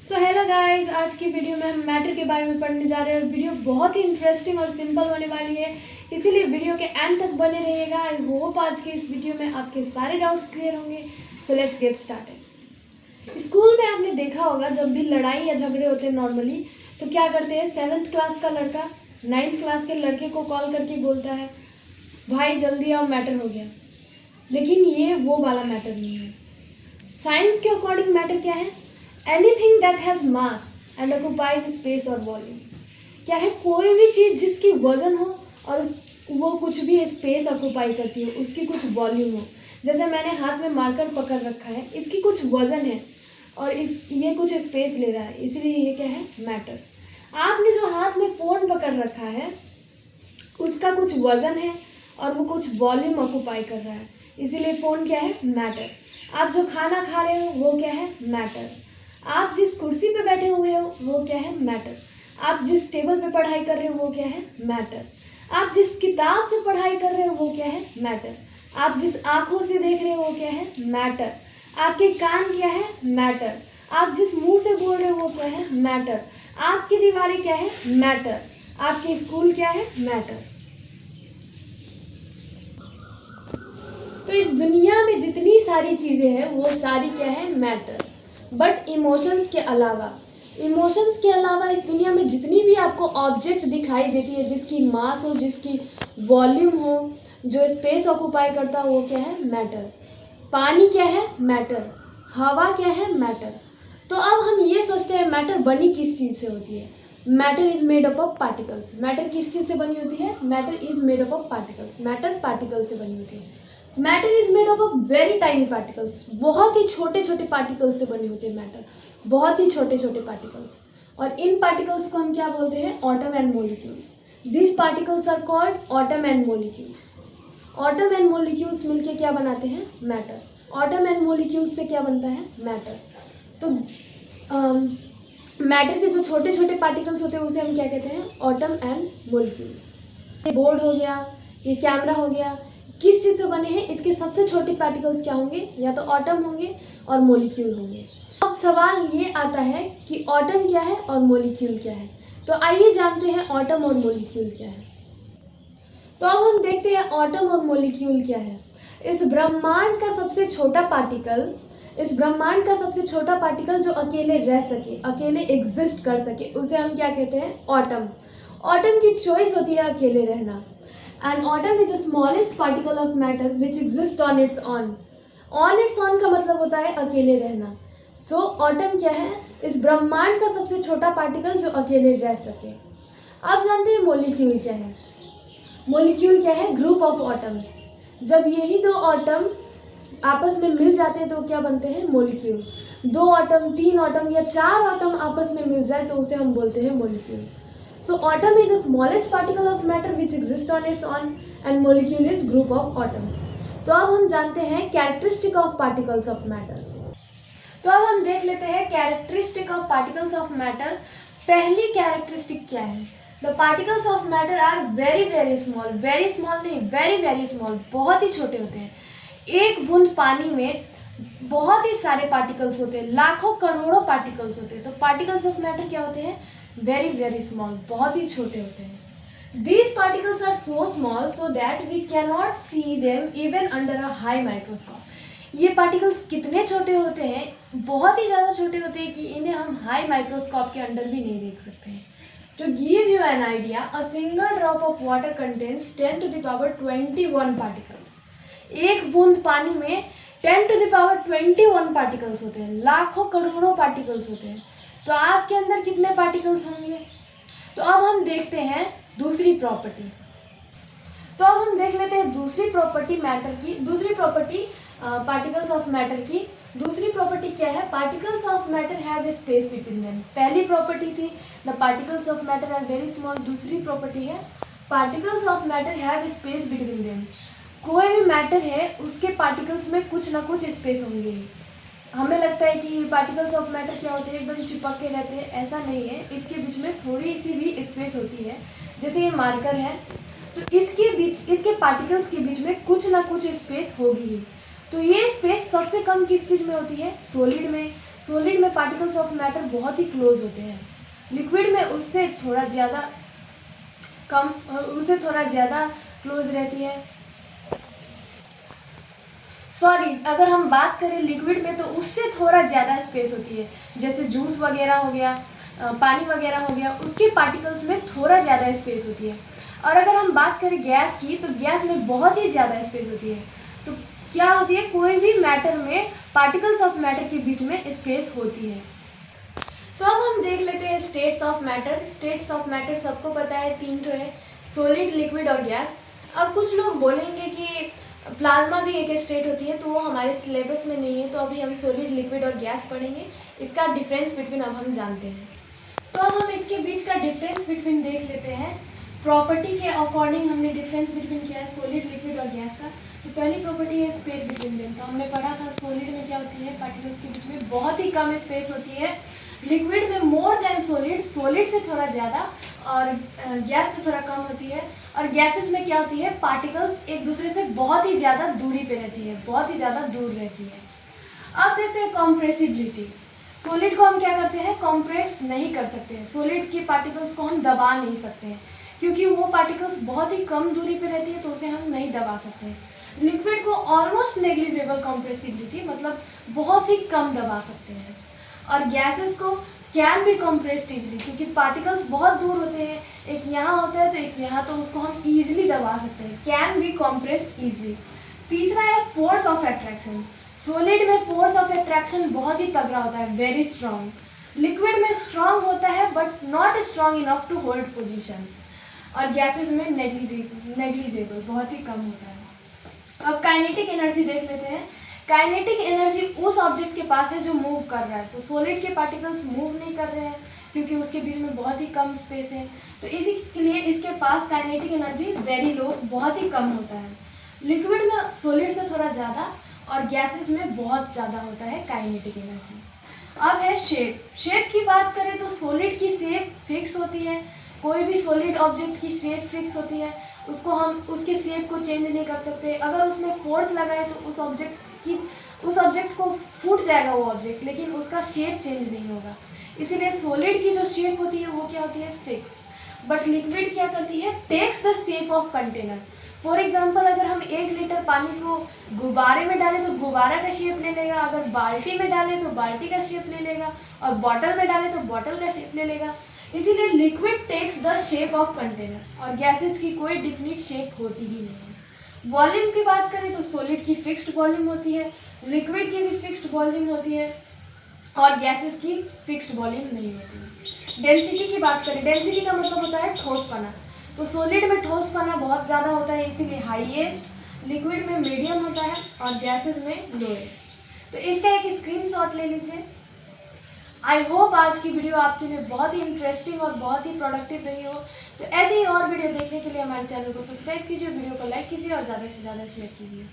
Hello guys, आज की video में हम मैटर के बारे में पढ़ने जा रहे हैं और वीडियो बहुत ही इंटरेस्टिंग और सिंपल होने वाली है, इसीलिए वीडियो के एंड तक बने रहिएगा। आई होप आज के इस वीडियो में आपके सारे डाउट्स क्लियर होंगे। So let's get started. School में आपने देखा होगा जब भी लड़ाई या झगड़े होते हैं नॉर्मली तो क्या करते हैं, 7th क्लास का लड़का 9th क्लास के लड़के को कॉल करके बोलता है भाई जल्दी आओ मैटर हो गया। लेकिन ये वो वाला मैटर नहीं है। साइंस के अकॉर्डिंग मैटर क्या है? Anything that has mass and occupies space और वॉल्यूम। क्या है? कोई भी चीज़ जिसकी वजन हो और वो कुछ भी स्पेस ऑक्यूपाई करती हो, उसकी कुछ वॉल्यूम हो। जैसे मैंने हाथ में मार्कर पकड़ रखा है, इसकी कुछ वजन है और ये कुछ स्पेस ले रहा है, इसीलिए ये क्या है? मैटर। आपने जो हाथ में फ़ोन पकड़ रखा है उसका कुछ वजन है और वो कुछ वॉल्यूम ऑक्यूपाई कर रहा है, इसीलिए फ़ोन क्या है? मैटर। आप जो खाना खा रहे हो वो क्या है? मैटर। आप जिस कुर्सी पे बैठे हुए हो वो क्या है? मैटर। आप जिस टेबल पे पढ़ाई कर रहे हो वो क्या है? मैटर। आप जिस किताब से पढ़ाई कर रहे हो वो क्या है? मैटर। आप जिस आँखों से देख रहे हो वो क्या है? मैटर। आपके कान क्या है? मैटर। आप जिस मुंह से बोल रहे हो वो क्या है? मैटर। आपकी दीवारें क्या है? मैटर। आपके स्कूल क्या है? मैटर। तो इस दुनिया में जितनी सारी चीज़ें हैं वो सारी क्या है? मैटर। बट इमोशंस के अलावा इस दुनिया में जितनी भी आपको ऑब्जेक्ट दिखाई देती है, जिसकी मास हो, जिसकी वॉल्यूम हो, जो स्पेस ऑक्यूपाई करता हो, वो क्या है? मैटर। पानी क्या है? मैटर। हवा क्या है? मैटर। तो अब हम ये सोचते हैं मैटर बनी किस चीज़ से होती है? Matter is made up of particles. Matter किस चीज़ से बनी होती है? Matter is made up of particles. Matter particle से बनी होती है। Matter is made up of very tiny particles. बहुत ही छोटे छोटे पार्टिकल्स से बने होते हैं मैटर, बहुत ही छोटे छोटे पार्टिकल्स। और इन पार्टिकल्स को हम क्या बोलते हैं? Atom and molecules. These particles are called atom and molecules. Atom and molecules मिलके क्या बनाते हैं? मैटर। एटम एंड मॉलिक्यूल्स से क्या बनता है? मैटर। तो मैटर के जो छोटे छोटे पार्टिकल्स होते हैं उसे हम क्या कहते हैं? Atom and molecules. ये बोर्ड हो गया, ये कैमरा हो गया, किस चीज़ से बने हैं? इसके सबसे छोटे पार्टिकल्स क्या होंगे? या तो एटम होंगे और मॉलिक्यूल होंगे। अब सवाल ये आता है कि एटम क्या है और मॉलिक्यूल क्या है। तो आइए जानते हैं एटम और मॉलिक्यूल क्या है। तो अब हम देखते हैं एटम और मॉलिक्यूल क्या है। इस ब्रह्मांड का सबसे छोटा पार्टिकल जो अकेले रह सके, अकेले एग्जिस्ट कर सके, उसे हम क्या कहते हैं? एटम। एटम की चॉइस होती है अकेले रहना। An atom is the smallest particle of matter which exists on its own. On its own का मतलब होता है अकेले रहना। So atom क्या है? इस ब्रह्मांड का सबसे छोटा पार्टिकल जो अकेले रह सके। अब जानते हैं मोलिक्यूल क्या है। मोलिक्यूल क्या है? Group of atoms. जब यही दो एटम आपस में मिल जाते हैं तो क्या बनते हैं? मोलिक्यूल। 2 एटम, 3 एटम या 4 एटम आपस में मिल जाए तो उसे हम बोलते हैं molecule. So atom is the smallest particle of matter which exists on its own and molecule is group of atoms. तो अब हम जानते हैं characteristic of particles of matter. तो अब हम देख लेते हैं characteristic of particles of matter. पहली characteristic क्या है? The particles of matter are very very small. Very small नहीं, very very small. बहुत ही छोटे होते हैं। एक बूंद पानी में बहुत ही सारे particles होते हैं, लाखों करोड़ों particles होते हैं। तो particles of matter क्या होते हैं? वेरी वेरी स्मॉल, बहुत ही छोटे होते हैं। These particles are so small so that we cannot see them even under a high microscope. ये पार्टिकल्स कितने छोटे होते हैं? बहुत ही ज़्यादा छोटे होते हैं कि इन्हें हम हाई माइक्रोस्कोप के अंडर भी नहीं देख सकते हैं। To give you an idea, a single drop of water contains 10 to the power 21 particles. एक बूंद पानी में 10 to the power 21 पार्टिकल्स होते हैं, लाखों करोड़ों पार्टिकल्स होते हैं। तो आपके अंदर कितने पार्टिकल्स होंगे? तो अब हम देखते हैं दूसरी प्रॉपर्टी। तो अब हम देख लेते हैं दूसरी प्रॉपर्टी मैटर की, दूसरी प्रॉपर्टी पार्टिकल्स ऑफ मैटर की। दूसरी प्रॉपर्टी क्या है? Particles of matter have a space between them. पहली प्रॉपर्टी थी the particles of matter are very small. दूसरी प्रॉपर्टी है particles of matter have a space between them. कोई भी मैटर है उसके पार्टिकल्स में कुछ ना कुछ स्पेस होंगे। हमें लगता है कि पार्टिकल्स ऑफ मैटर क्या होते हैं? एकदम चिपक के रहते हैं, ऐसा नहीं है। इसके बीच में थोड़ी सी भी स्पेस होती है। जैसे ये मार्कर है तो इसके पार्टिकल्स के बीच में कुछ ना कुछ स्पेस होगी ही। तो ये स्पेस सबसे कम किस चीज़ में होती है? सॉलिड में। सॉलिड में पार्टिकल्स ऑफ मैटर बहुत ही क्लोज होते हैं, लिक्विड में उससे थोड़ा ज़्यादा क्लोज रहती है। अगर हम बात करें लिक्विड में तो उससे थोड़ा ज़्यादा स्पेस होती है, जैसे जूस वगैरह हो गया, पानी वगैरह हो गया, उसके पार्टिकल्स में थोड़ा ज़्यादा स्पेस होती है। और अगर हम बात करें गैस की तो गैस में बहुत ही ज़्यादा स्पेस होती है। तो क्या होती है, कोई भी मैटर में पार्टिकल्स ऑफ मैटर के बीच में स्पेस होती है। तो अब हम देख लेते हैं states of matter. States of matter सबको पता है, 3 ठो है, सॉलिड, लिक्विड और गैस। अब कुछ लोग बोलेंगे कि प्लाज्मा भी एक स्टेट होती है, तो वो हमारे सिलेबस में नहीं है, तो अभी हम सॉलिड, लिक्विड और गैस पढ़ेंगे। इसका डिफरेंस बिटवीन अब हम जानते हैं। तो अब हम इसके बीच का डिफरेंस बिटवीन देख लेते हैं। प्रॉपर्टी के अकॉर्डिंग हमने डिफरेंस बिटवीन किया है सॉलिड, लिक्विड और गैस का। तो पहली प्रॉपर्टी है स्पेस बिटवीन देम। तो हमने पढ़ा था सॉलिड में क्या होती है, पार्टिकल्स के बीच में बहुत ही कम स्पेस होती है। लिक्विड में मोर देन सॉलिड, सॉलिड से थोड़ा ज़्यादा, और गैस से थोड़ा कम होती है। और गैसेस में क्या होती है, पार्टिकल्स एक दूसरे से बहुत ही ज़्यादा दूरी पे रहती है, बहुत ही ज़्यादा दूर रहती है। अब देखते हैं कॉम्प्रेसिबिलिटी। सॉलिड को हम क्या करते हैं, कॉम्प्रेस नहीं कर सकते हैं। सॉलिड के पार्टिकल्स को हम दबा नहीं सकते हैं, क्योंकि वो पार्टिकल्स बहुत ही कम दूरी पे रहती है, तो उसे हम नहीं दबा सकते हैं। लिक्विड को ऑलमोस्ट नेग्लिजिबल कॉम्प्रेसिबिलिटी, मतलब बहुत ही कम दबा सकते हैं। और गैसेस को कैन बी कॉम्प्रेस्ड इजीली, क्योंकि पार्टिकल्स बहुत दूर होते हैं, एक यहाँ होता है तो एक यहाँ, तो उसको हम इजीली दबा सकते हैं, कैन बी कॉम्प्रेस्ड इजीली। तीसरा है फोर्स ऑफ अट्रैक्शन। सॉलिड में फोर्स ऑफ अट्रैक्शन बहुत ही तगड़ा होता है, वेरी स्ट्रॉन्ग। लिक्विड में स्ट्रॉन्ग होता है but not strong enough to hold position. और गैसेस में नेग्लिजिबल, बहुत ही कम होता है। अब काइनेटिक एनर्जी देख लेते हैं। काइनेटिक एनर्जी उस ऑब्जेक्ट के पास है जो मूव कर रहा है। तो सॉलिड के पार्टिकल्स मूव नहीं कर रहे हैं, क्योंकि उसके बीच में बहुत ही कम स्पेस है, तो इसी के लिए इसके पास काइनेटिक एनर्जी वेरी लो, बहुत ही कम होता है। लिक्विड में सॉलिड से थोड़ा ज़्यादा और गैसेस में बहुत ज़्यादा होता है काइनेटिक एनर्जी। अब है शेप। शेप की बात करें तो सॉलिड की शेप फिक्स होती है, कोई भी सॉलिड ऑब्जेक्ट की शेप फिक्स होती है, उसको हम उसके शेप को चेंज नहीं कर सकते। अगर उसमें फोर्स लगाए तो उस ऑब्जेक्ट को फूट जाएगा वो ऑब्जेक्ट, लेकिन उसका शेप चेंज नहीं होगा। इसीलिए सॉलिड की जो शेप होती है वो क्या होती है, फिक्स। बट लिक्विड क्या करती है, takes the shape of container. For example, अगर हम 1 लीटर पानी को गुब्बारे में डालें तो गुब्बारा का शेप ले लेगा, अगर बाल्टी में डालें तो बाल्टी का शेप ले लेगा, और बॉटल में डालें तो बॉटल का शेप ले लेगा। इसीलिए liquid takes the shape of container, और गैसेज की कोई डिफिनिट शेप होती ही नहीं है। वॉल्यूम की बात करें तो सॉलिड की फिक्स्ड वॉल्यूम होती है, लिक्विड की भी फिक्स्ड वॉल्यूम होती है, और गैसेस की फिक्स्ड वॉल्यूम नहीं होती है। डेंसिटी की बात करें, डेंसिटी का मतलब होता है ठोसपना। तो सॉलिड में ठोसपना बहुत ज़्यादा होता है, इसीलिए हाईएस्ट, लिक्विड में मीडियम होता है, और गैसेस में लोएस्ट। तो इसका एक स्क्रीनशॉट ले लीजिए। आई होप आज की वीडियो आपके लिए बहुत ही इंटरेस्टिंग और बहुत ही प्रोडक्टिव रही हो। तो ऐसे ही और वीडियो देखने के लिए हमारे चैनल को सब्सक्राइब कीजिए, वीडियो को लाइक कीजिए और ज़्यादा से ज़्यादा शेयर कीजिए।